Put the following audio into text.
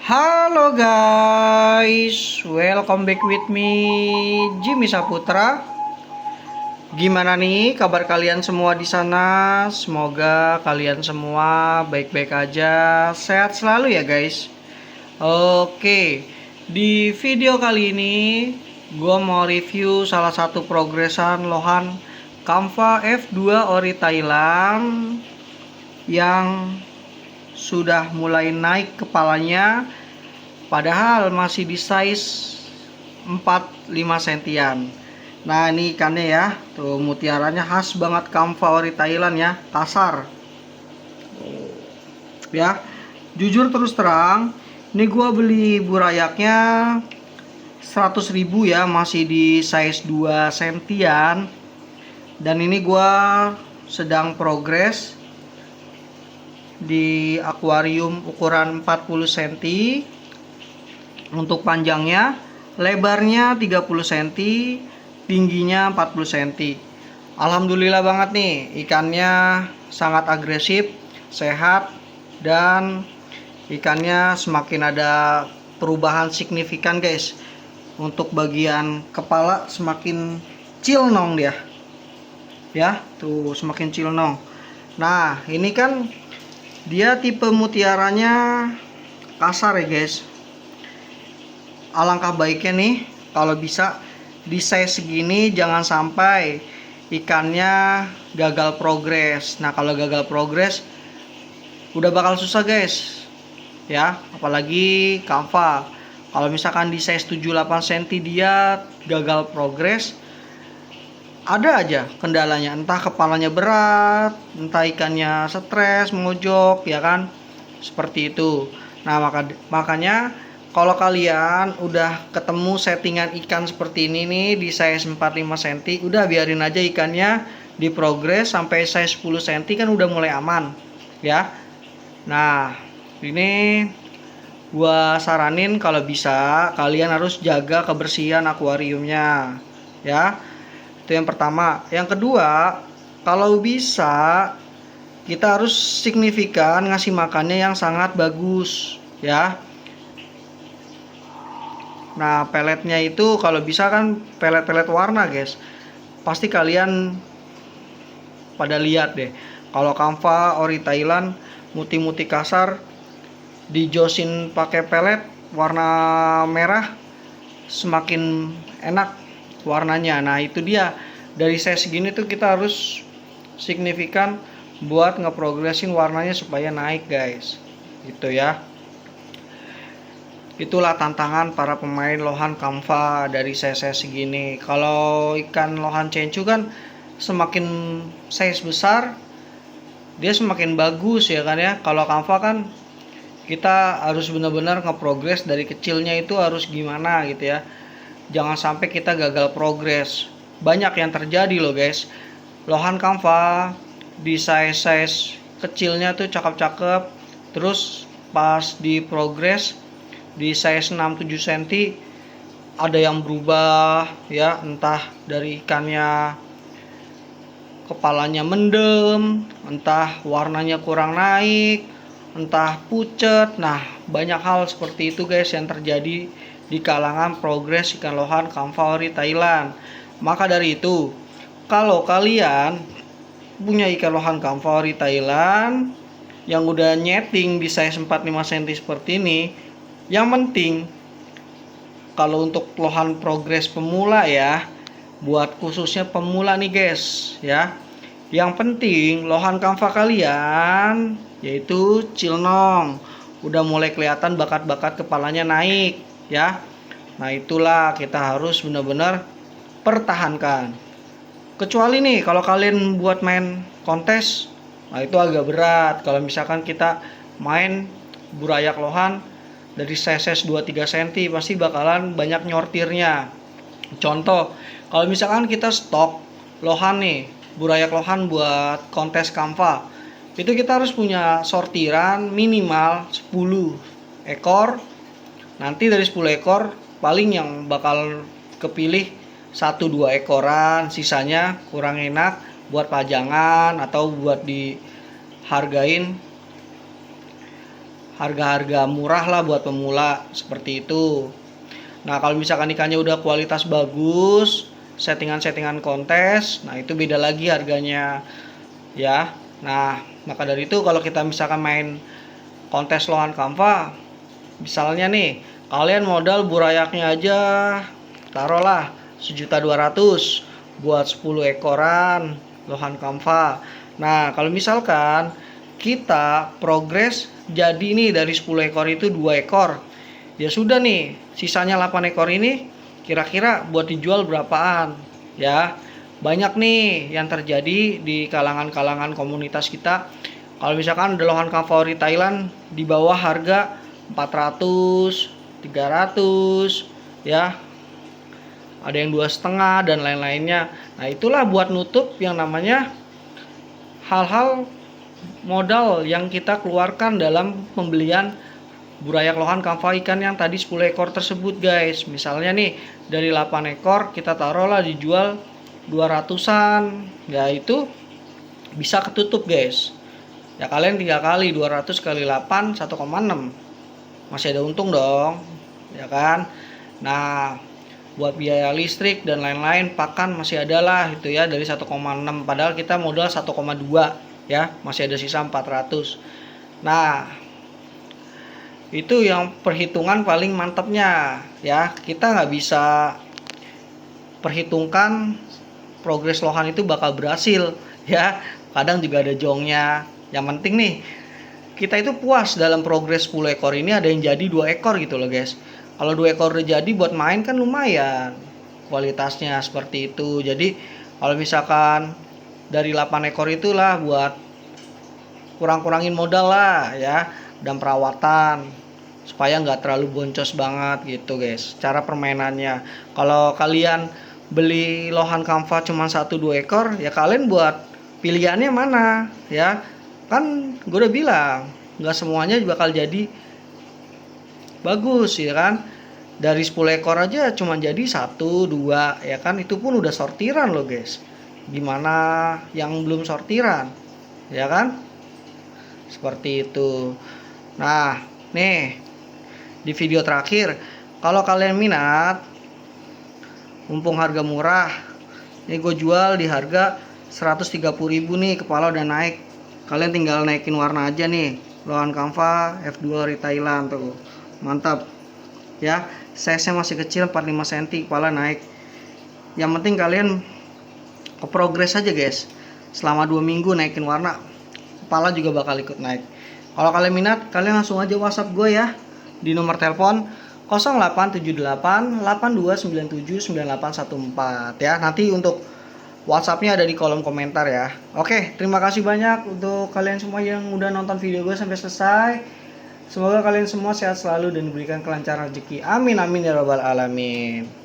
Halo guys, welcome back with me Jimmy Saputra. Gimana nih kabar kalian semua di sana? Semoga kalian semua baik-baik aja, sehat selalu ya guys. Oke, di video kali ini gue mau review salah satu progresan lohan Kamva F2 Ori Thailand yang sudah mulai naik kepalanya, padahal masih di size 45 sentian. Nah ini ikannya ya, tuh mutiaranya khas banget Kamva Ori Thailand ya, kasar ya. Jujur terus terang, ini gua beli burayaknya 100.000 ya, masih di size 2 sentian. Dan ini gua sedang progres di akuarium ukuran 40 cm untuk panjangnya, lebarnya 30 cm, tingginya 40 cm. Alhamdulillah banget nih, ikannya sangat agresif, sehat, dan ikannya semakin ada perubahan signifikan guys. Untuk bagian kepala semakin cilnong dia ya, tuh semakin cilnong. Nah ini kan dia tipe mutiaranya kasar ya guys. Alangkah baiknya nih kalau bisa di size segini jangan sampai ikannya gagal progres. Nah kalau gagal progres udah bakal susah guys ya, apalagi Kamva. Kalau misalkan di size 7-8 cm dia gagal progres, ada aja kendalanya, entah kepalanya berat, entah ikannya stres, mojok, ya kan, seperti itu. Nah makanya kalau kalian udah ketemu settingan ikan seperti ini nih di size 45 cm, udah biarin aja ikannya di progres sampai size 10 cm kan udah mulai aman ya. Nah ini gua saranin kalau bisa kalian harus jaga kebersihan akuariumnya ya. Itu yang pertama. Yang kedua, kalau bisa kita harus signifikan ngasih makannya yang sangat bagus ya. Nah peletnya itu kalau bisa kan pelet-pelet warna guys. Pasti kalian pada lihat deh, kalau Kamva Ori Thailand muti-muti kasar dijosin pakai pelet warna merah, semakin enak warnanya. Nah itu dia, dari size segini tuh kita harus signifikan buat ngeprogresin warnanya supaya naik guys, gitu ya. Itulah tantangan para pemain lohan Kamva dari size segini. Kalau ikan lohan cencu kan semakin size besar dia semakin bagus ya kan ya. Kalau Kamva kan kita harus benar-benar ngeprogres dari kecilnya, itu harus gimana gitu ya. Jangan sampai kita gagal progres. Banyak yang terjadi loh guys, lohan Kamva di size kecilnya tuh cakep-cakep, terus pas di progres di size 6-7 cm ada yang berubah ya, entah dari ikannya kepalanya mendem, entah warnanya kurang naik, entah pucet. Nah banyak hal seperti itu guys yang terjadi di kalangan progres ikan lohan Kamva Ori Thailand. Maka dari itu, kalau kalian punya ikan lohan Kamva Ori Thailand yang udah nyeting di size 45 cm seperti ini, yang penting kalau untuk lohan progres pemula ya, buat khususnya pemula nih guys ya, yang penting lohan Kamva kalian yaitu cilnong, udah mulai kelihatan bakat-bakat kepalanya naik ya. Nah itulah kita harus benar-benar pertahankan. Kecuali nih kalau kalian buat main kontes, nah itu agak berat. Kalau misalkan kita main burayak lohan dari size 2-3 cm pasti bakalan banyak nyortirnya. Contoh, kalau misalkan kita stok lohan nih, burayak lohan buat kontes Kamva, itu kita harus punya sortiran minimal 10 ekor. Nanti dari 10 ekor paling yang bakal kepilih 1-2 ekoran, sisanya kurang enak buat pajangan atau buat dihargain harga-harga murah lah buat pemula, seperti itu. Nah, kalau misalkan ikannya udah kualitas bagus, settingan-settingan kontes, nah itu beda lagi harganya ya. Nah, maka dari itu kalau kita misalkan main kontes lohan kamfa, misalnya nih kalian modal burayaknya aja taruhlah 1.200.000 buat 10 ekoran lohan kamfa. Nah, kalau misalkan kita progres jadi nih dari 10 ekor itu 2 ekor, ya sudah nih, sisanya 8 ekor ini kira-kira buat dijual berapaan ya. Banyak nih yang terjadi di kalangan-kalangan komunitas kita. Kalau misalkan lohan favorit Thailand di bawah harga 400, 300 ya. Ada yang 2,5 dan lain-lainnya. Nah, itulah buat nutup yang namanya hal-hal modal yang kita keluarkan dalam pembelian burayak lohan kamfa ikan yang tadi 10 ekor tersebut, guys. Misalnya nih dari 8 ekor kita taruhlah dijual 200-an, ya itu bisa ketutup, guys. Ya kalian 3 kali 200 kali 8 1,6. Masih ada untung dong, ya kan? Nah, buat biaya listrik dan lain-lain pakan masih ada lah itu ya dari 1,6, padahal kita modal 1,2 ya, masih ada sisa 400. Nah, itu yang perhitungan paling mantapnya ya. Kita nggak bisa perhitungkan progres lohan itu bakal berhasil ya, kadang juga ada jongnya. Yang penting nih kita itu puas dalam progres 10 ekor ini ada yang jadi 2 ekor gitu loh, guys. Kalau 2 ekor udah jadi buat main kan lumayan kualitasnya, seperti itu. Jadi kalau misalkan dari 8 ekor itulah buat kurang-kurangin modal lah ya, dan perawatan supaya nggak terlalu boncos banget gitu, guys, cara permainannya. Kalau kalian beli lohan kamfa cuma 1-2 ekor ya, kalian buat pilihannya mana ya. Kan gue udah bilang nggak semuanya bakal jadi bagus ya kan. Dari 10 ekor aja cuma jadi 1-2 ya kan, itu pun udah sortiran loh, guys. Gimana yang belum sortiran ya kan, seperti itu. Nah nih di video terakhir, kalau kalian minat, mumpung harga murah, ini gue jual di harga 130.000 nih, kepala udah naik. Kalian tinggal naikin warna aja nih, lohan kamfa F2 dari Thailand tuh, mantap ya. Size nya masih kecil 45 cm, kepala naik. Yang penting kalian ke progres aja, guys. Selama 2 minggu naikin warna, kepala juga bakal ikut naik. Kalau kalian minat, kalian langsung aja WhatsApp gue ya di nomor telepon 0878 8297 9814 ya. Nanti untuk WhatsAppnya ada di kolom komentar ya. Oke, terima kasih banyak untuk kalian semua yang udah nonton video gue sampai selesai. Semoga kalian semua sehat selalu dan diberikan kelancaran rezeki. Amin amin ya rabbal alamin.